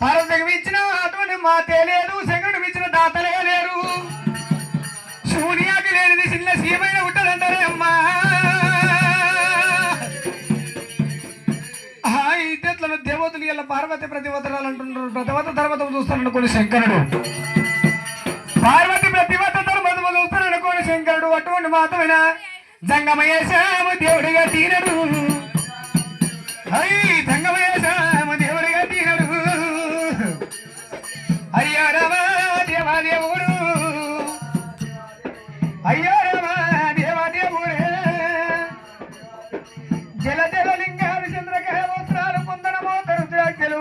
పార్వతికి ఇచ్చిన అటువంటి మాతే లేదు, శంకరుడికి ఇచ్చిన దాతలే లేరు. శూన్యాకి లేనిది చిన్న సీమైన ఉంటదంటారే అమ్మా. ఈ తెట్లను దేవతలు ఇలా పార్వతి ప్రతివతరాలు అంటున్నారు. ప్రతివత ధర్మతం చూస్తారనుకోని శంకరుడు, పార్వతి ప్రతివత ధర్మతం చూస్తారనుకోని శంకరుడు అటువంటి మాతమైన జంగమయేశాము దేవుడిగా తీరడు. జంగమయేశాము దేవుడిగా తీరడు. అయ్యో రమా దేవాదేవుడు, అయ్యో రమా దేవాదేవుడే. జల జల లింగాలు చంద్రకవస్త్రాలు పొందడమో తరుద్రాక్షలు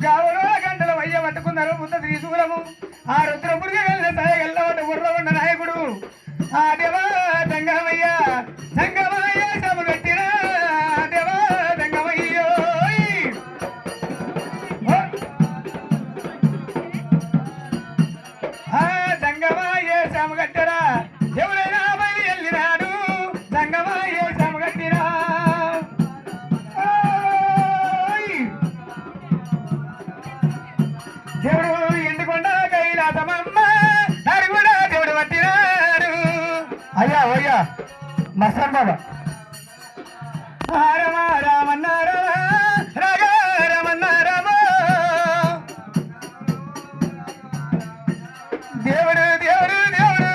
గావులో గంటలు వయ్య పట్టుకున్నారు బుద్ధ త్రిశూలము. ఆ రుద్రపురికి వెళ్ళిన సాయగల్లవట బుర్రగొండ నాయకుడు ఆ దేవా జంగమయ్య. జంగమయ్య సభ పెట్టిన దేవా జంగమయ్యో. జంగమయ్య శ్యామ కట్టరా ఎవరైనా బయలు వెళ్ళినాడు. జంగమయ్య శ్యామ కట్టిరా దేవుడు ఎండుకొండ కైలాసమమ్మ దాని కూడా దేవుడు పట్టినాడు. అయ్యా అయ్యా మస్తాన్ బాబా రామ రామన్నారా రాగా రామన్నారామో. దేవుడు దేవుడు దేవుడు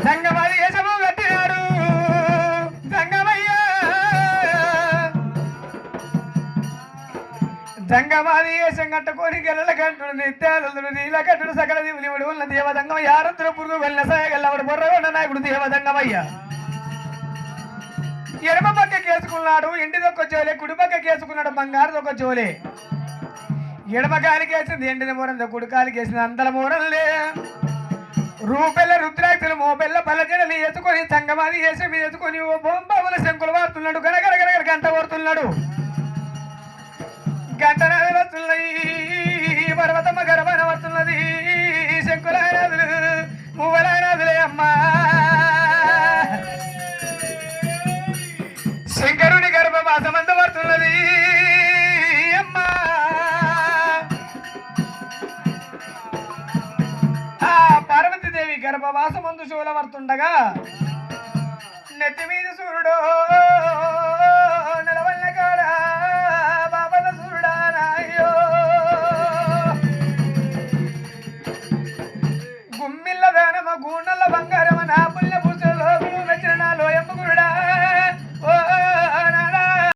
జంగమాది వేషము కట్టినాడు. జంగమయ్య జంగమాది వేషం కట్టుకొని గెలల కంటుడు నిత్యాలు నీల కట్టుడు సకల దేవుడు ఉన్న దేవదంగమయ్య. ఆరుద్ర పురుగు వెళ్ళిన సాయగల్లవాడు బొర్రగొండ నాయకుడు దేవదంగమయ్య. ఎడమ పక్క కేసుకున్నాడు ఎండిదొక్క జోలే, కుడి పక్క కేసుకున్నాడు బంగారుదొక్క జోలే. ఎడమ కాలికి వేసింది ఎండిన మూరంతో, కుడి కాలికి వేసింది అందల మూరలే. రూపెల్ల రుద్రాక్షలు మోపెల్ల పల్లజడలు ఎత్తుకొని సంగమాది వేసి మీద ఎత్తుకొని ఓ బొంబాబుల శంకులు వాడుతున్నాడు. గనగనగనగన గంట కొడుతున్నాడు. గంట నది వస్తున్నాయి, పర్వతమ్మ గర్భన వస్తున్నది. శంకులానాదులు మువ్వలానాదులే అమ్మా. శంకరుని గర్భవాసమంత పడుతున్నది అమ్మా. పార్వతీదేవి గర్భవాసమందు శూలవర్తుండగా నెత్తి మీద సూర్యుడు